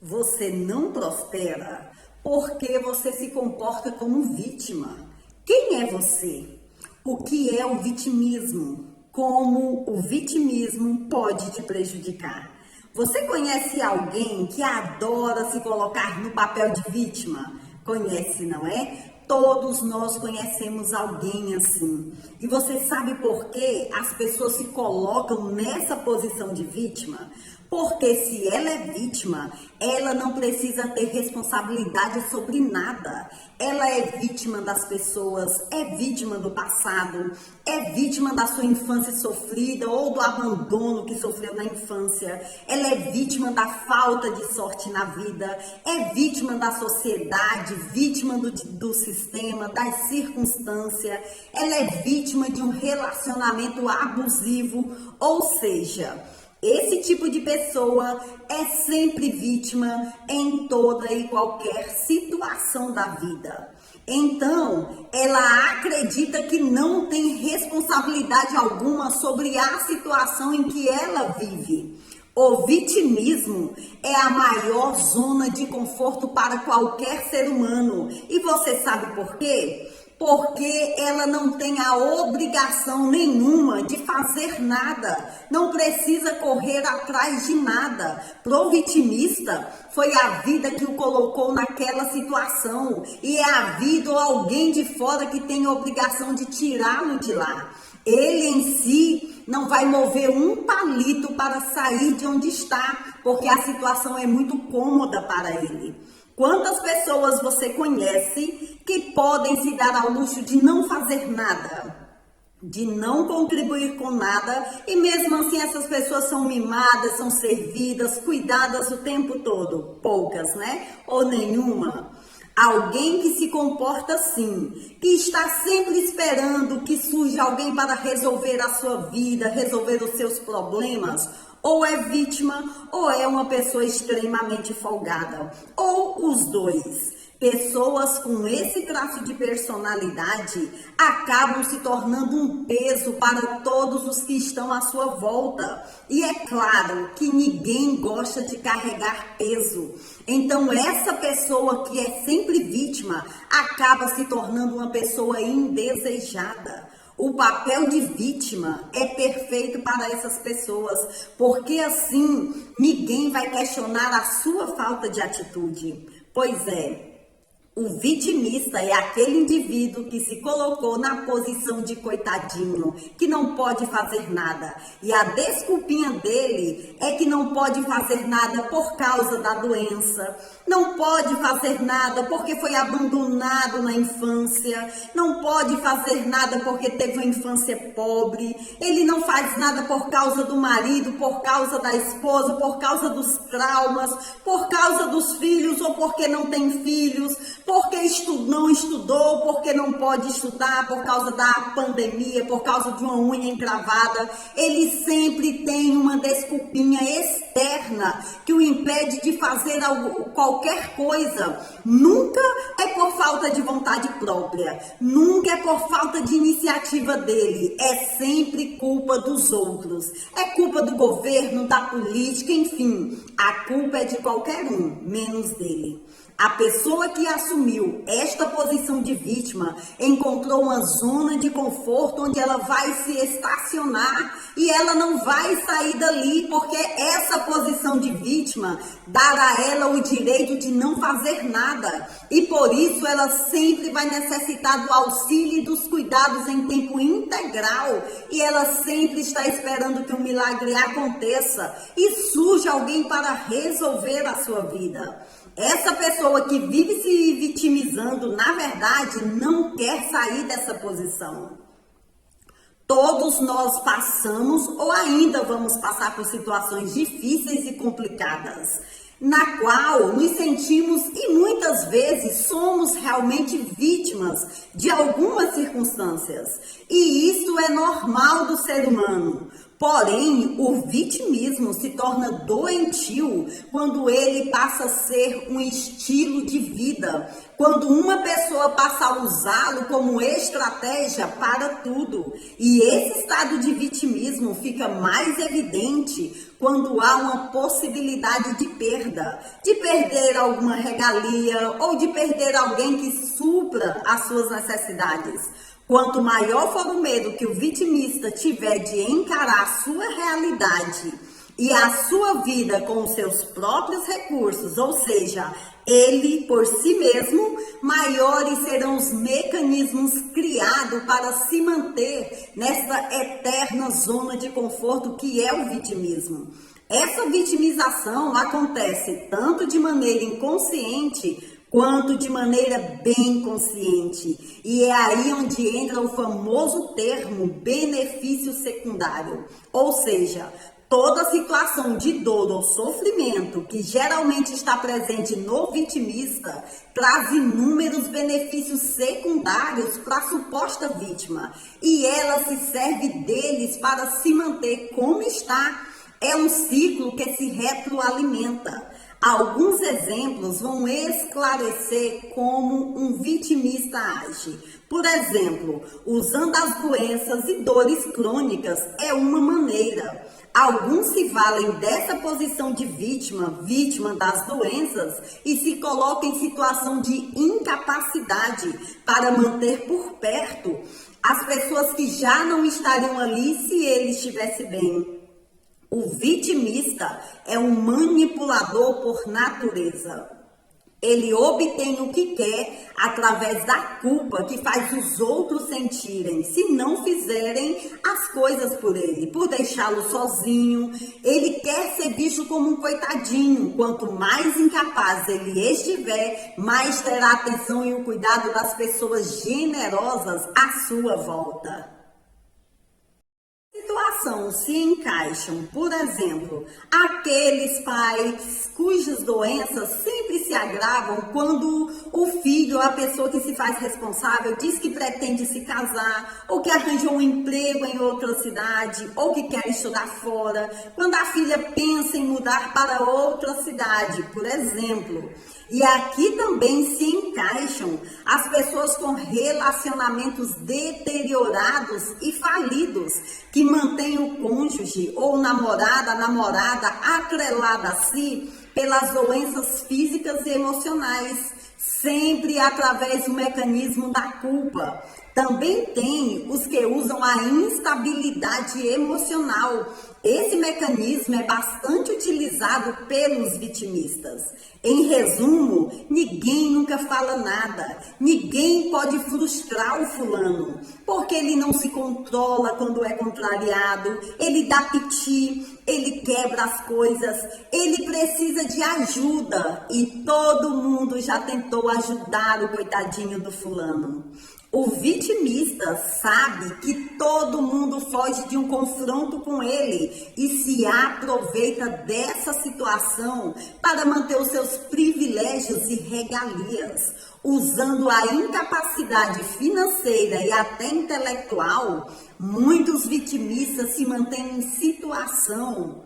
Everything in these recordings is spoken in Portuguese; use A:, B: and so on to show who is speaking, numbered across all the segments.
A: Você não prospera porque você se comporta como vítima. Quem é você? O que é o vitimismo? Como o vitimismo pode te prejudicar? Você conhece alguém que adora se colocar no papel de vítima? Conhece, não é? Todos nós conhecemos alguém assim. E você sabe por que as pessoas se colocam nessa posição de vítima? Porque se ela é vítima, ela não precisa ter responsabilidade sobre nada. Ela é vítima das pessoas, é vítima do passado, é vítima da sua infância sofrida ou do abandono que sofreu na infância. Ela é vítima da falta de sorte na vida, é vítima da sociedade, vítima do sistema, das circunstâncias. Ela é vítima de um relacionamento abusivo, ou seja, esse tipo de pessoa é sempre vítima em toda e qualquer situação da vida. Então, ela acredita que não tem responsabilidade alguma sobre a situação em que ela vive. O vitimismo é a maior zona de conforto para qualquer ser humano. E você sabe por quê? Porque ela não tem a obrigação nenhuma de fazer nada, não precisa correr atrás de nada. Pro vitimista, foi a vida que o colocou naquela situação e é a vida ou alguém de fora que tem a obrigação de tirá-lo de lá. Ele em si não vai mover um palito para sair de onde está, porque a situação é muito cômoda para ele. Quantas pessoas você conhece que podem se dar ao luxo de não fazer nada, de não contribuir com nada, e mesmo assim essas pessoas são mimadas, são servidas, cuidadas o tempo todo? Poucas, né? Ou nenhuma. Alguém que se comporta assim, que está sempre esperando que surja alguém para resolver a sua vida, resolver os seus problemas, ou é vítima, ou é uma pessoa extremamente folgada, ou os dois. Pessoas com esse traço de personalidade acabam se tornando um peso para todos os que estão à sua volta. E é claro que ninguém gosta de carregar peso. Então essa pessoa que é sempre vítima acaba se tornando uma pessoa indesejada. O papel de vítima é perfeito para essas pessoas, porque assim ninguém vai questionar a sua falta de atitude. Pois é, o vitimista é aquele indivíduo que se colocou na posição de coitadinho, que não pode fazer nada. E a desculpinha dele é que não pode fazer nada por causa da doença, não pode fazer nada porque foi abandonado na infância, não pode fazer nada porque teve uma infância pobre, ele não faz nada por causa do marido, por causa da esposa, por causa dos traumas, por causa dos filhos ou porque não tem filhos, porque não estudou, porque não pode estudar, por causa da pandemia, por causa de uma unha encravada. Ele sempre tem uma desculpinha externa que o impede de fazer qualquer coisa. Nunca é por falta de vontade própria, nunca é por falta de iniciativa dele, é sempre culpa dos outros. É culpa do governo, da política, enfim, a culpa é de qualquer um, menos dele. A pessoa que assumiu esta posição de vítima encontrou uma zona de conforto onde ela vai se estacionar e ela não vai sair dali, porque essa posição de vítima dará a ela o direito de não fazer nada e por isso ela sempre vai necessitar do auxílio e dos cuidados em tempo integral e ela sempre está esperando que um milagre aconteça e surja alguém para resolver a sua vida. Essa pessoa que vive se vitimizando, na verdade, não quer sair dessa posição. Todos nós passamos ou ainda vamos passar por situações difíceis e complicadas, na qual nos sentimos e muitas vezes somos realmente vítimas de algumas circunstâncias. E isso é normal do ser humano. Porém, o vitimismo se torna doentio quando ele passa a ser um estilo de vida, quando uma pessoa passa a usá-lo como estratégia para tudo. E esse estado de vitimismo fica mais evidente quando há uma possibilidade de perder alguma regalia ou de perder alguém que supra as suas necessidades. Quanto maior for o medo que o vitimista tiver de encarar a sua realidade e a sua vida com os seus próprios recursos, ou seja, ele por si mesmo, maiores serão os mecanismos criados para se manter nessa eterna zona de conforto que é o vitimismo. Essa vitimização acontece tanto de maneira inconsciente quanto de maneira bem consciente. E é aí onde entra o famoso termo benefício secundário. Ou seja, toda situação de dor ou sofrimento que geralmente está presente no vitimista traz inúmeros benefícios secundários para a suposta vítima. E ela se serve deles para se manter como está. É um ciclo que se retroalimenta. Alguns exemplos vão esclarecer como um vitimista age. Por exemplo, usando as doenças e dores crônicas é uma maneira. Alguns se valem dessa posição de vítima das doenças, e se colocam em situação de incapacidade para manter por perto as pessoas que já não estariam ali se ele estivesse bem. O vitimista é um manipulador por natureza. Ele obtém o que quer através da culpa que faz os outros sentirem, se não fizerem as coisas por ele, por deixá-lo sozinho. Ele quer ser visto como um coitadinho. Quanto mais incapaz ele estiver, mais terá a atenção e o cuidado das pessoas generosas à sua volta. Se encaixam, por exemplo, aqueles pais cujas doenças sempre se agravam quando o filho, a pessoa que se faz responsável, diz que pretende se casar, ou que arranjou um emprego em outra cidade, ou que quer estudar fora, quando a filha pensa em mudar para outra cidade, por exemplo. E aqui também se encaixam as pessoas com relacionamentos deteriorados e falidos, que mantêm o cônjuge ou namorada atrelada a si pelas doenças físicas e emocionais, sempre através do mecanismo da culpa. Também tem os que usam a instabilidade emocional. Esse mecanismo é bastante utilizado pelos vitimistas. Em resumo, ninguém nunca fala nada. Ninguém pode frustrar o fulano, porque ele não se controla quando é contrariado, ele dá piti, ele quebra as coisas, ele precisa de ajuda e todo mundo já tentou ajudar o coitadinho do fulano. O vitimista sabe que todo mundo foge de um confronto com ele e se aproveita dessa situação para manter os seus privilégios e regalias. Usando a incapacidade financeira e até intelectual, muitos vitimistas se mantêm em situação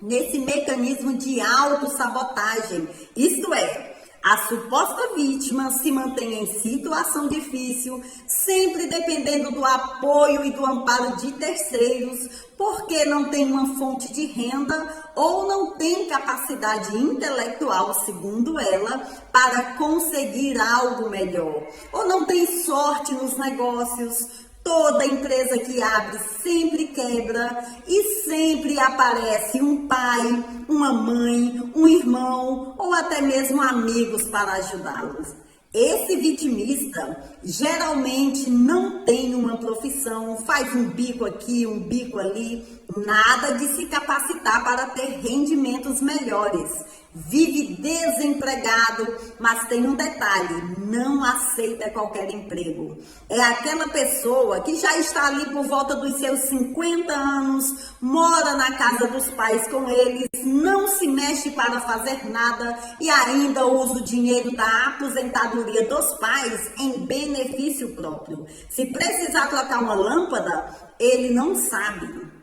A: nesse mecanismo de autossabotagem, isto é, a suposta vítima se mantém em situação difícil, sempre dependendo do apoio e do amparo de terceiros, porque não tem uma fonte de renda ou não tem capacidade intelectual, segundo ela, para conseguir algo melhor, ou não tem sorte nos negócios. Toda empresa que abre sempre quebra e sempre aparece um pai, uma mãe, um irmão ou até mesmo amigos para ajudá-los. Esse vitimista geralmente não tem uma profissão, faz um bico aqui, um bico ali, nada de se capacitar para ter rendimentos melhores. Vive desempregado, mas tem um detalhe, não aceita qualquer emprego. É aquela pessoa que já está ali por volta dos seus 50 anos, mora na casa dos pais com eles, não se mexe para fazer nada e ainda usa o dinheiro da aposentadoria dos pais em benefício próprio. Se precisar trocar uma lâmpada, ele não sabe.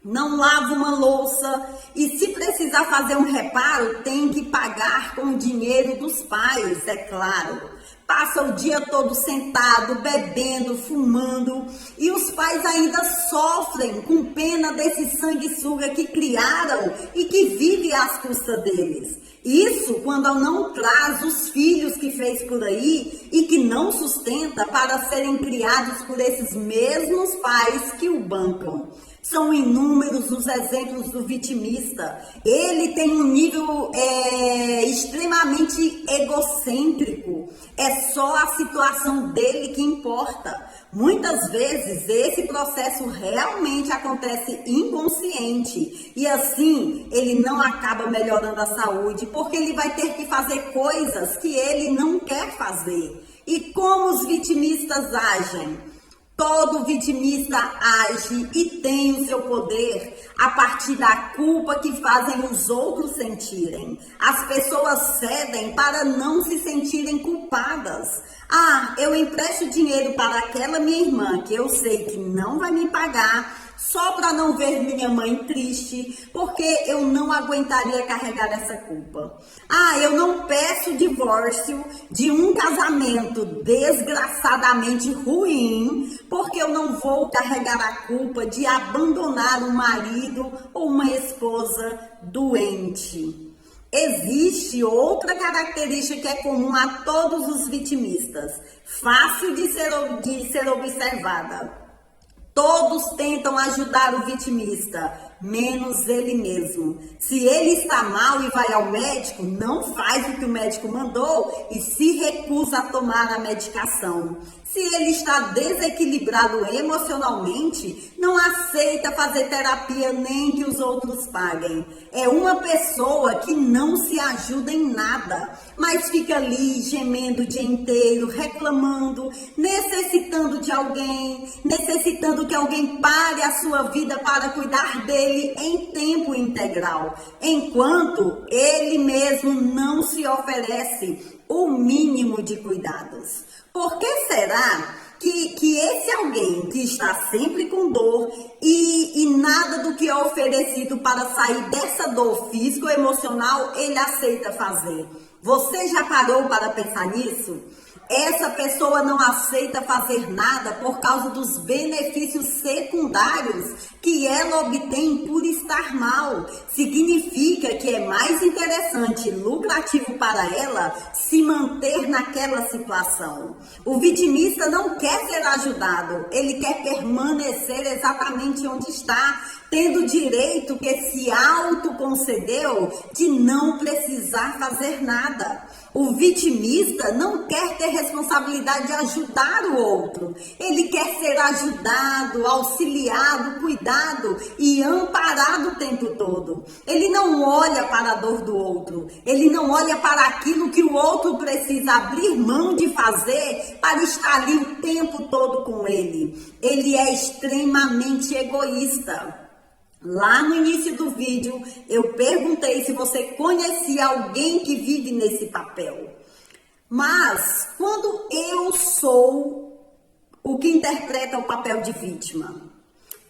A: não lava uma louça e, se precisar fazer um reparo, tem que pagar com o dinheiro dos pais, é claro. Passa o dia todo sentado, bebendo, fumando, e os pais ainda sofrem com pena desse sanguessuga que criaram e que vive às custas deles. Isso quando não traz os filhos que fez por aí e que não sustenta para serem criados por esses mesmos pais que o bancam. São inúmeros os exemplos do vitimista. Ele tem um nível extremamente egocêntrico. É só a situação dele que importa. Muitas vezes esse processo realmente acontece inconsciente e assim ele não acaba melhorando a saúde porque ele vai ter que fazer coisas que ele não quer fazer. E como os vitimistas agem? Todo vitimista age e tem o seu poder a partir da culpa que fazem os outros sentirem. As pessoas cedem para não se sentirem culpadas. Ah, eu empresto dinheiro para aquela minha irmã que eu sei que não vai me pagar, só para não ver minha mãe triste, porque eu não aguentaria carregar essa culpa. Ah, eu não peço divórcio de um casamento desgraçadamente ruim, porque eu não vou carregar a culpa de abandonar um marido ou uma esposa doente. Existe outra característica que é comum a todos os vitimistas, fácil de ser observada. Todos tentam ajudar o vitimista, menos ele mesmo. Se ele está mal e vai ao médico, não faz o que o médico mandou e se recusa a tomar a medicação. Se ele está desequilibrado emocionalmente, não aceita fazer terapia nem que os outros paguem. É uma pessoa que não se ajuda em nada, mas fica ali gemendo o dia inteiro, reclamando, necessitando de alguém, necessitando que alguém pare a sua vida para cuidar dele em tempo integral, enquanto ele mesmo não se oferece o mínimo de cuidados. Por que será que esse alguém que está sempre com dor e nada do que é oferecido para sair dessa dor física ou emocional, ele aceita fazer? Você já parou para pensar nisso? Essa pessoa não aceita fazer nada por causa dos benefícios secundários que ela obtém por estar mal. Significa que é mais interessante e lucrativo para ela se manter naquela situação. O vitimista não quer ser ajudado, ele quer permanecer exatamente onde está, tendo o direito que se autoconcedeu de não precisar fazer nada. O vitimista não quer ter responsabilidade de ajudar o outro. Ele quer ser ajudado, auxiliado, cuidado e amparado o tempo todo. Ele não olha para a dor do outro. Ele não olha para aquilo que o outro precisa abrir mão de fazer para estar ali o tempo todo com ele. Ele é extremamente egoísta. Lá no início do vídeo, eu perguntei se você conhecia alguém que vive nesse papel. Mas, quando eu sou o que interpreta o papel de vítima,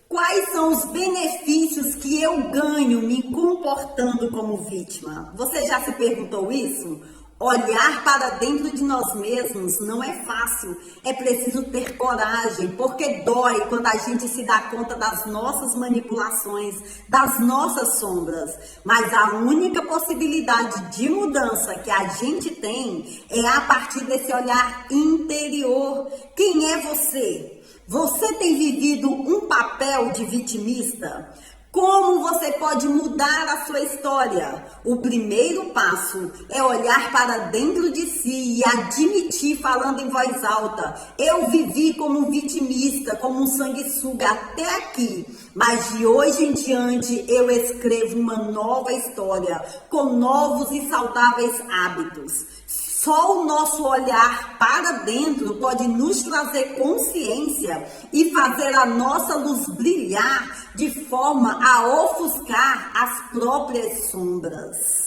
A: quais são os benefícios que eu ganho me comportando como vítima? Você já se perguntou isso? Olhar para dentro de nós mesmos não é fácil, é preciso ter coragem, porque dói quando a gente se dá conta das nossas manipulações, das nossas sombras. Mas a única possibilidade de mudança que a gente tem é a partir desse olhar interior. Quem é você? Você tem vivido um papel de vitimista? Como você pode mudar a sua história? O primeiro passo é olhar para dentro de si e admitir, falando em voz alta: eu vivi como um vitimista, como um sanguessuga até aqui, mas de hoje em diante eu escrevo uma nova história com novos e saudáveis hábitos. Só o nosso olhar para dentro pode nos trazer consciência e fazer a nossa luz brilhar de forma a ofuscar as próprias sombras.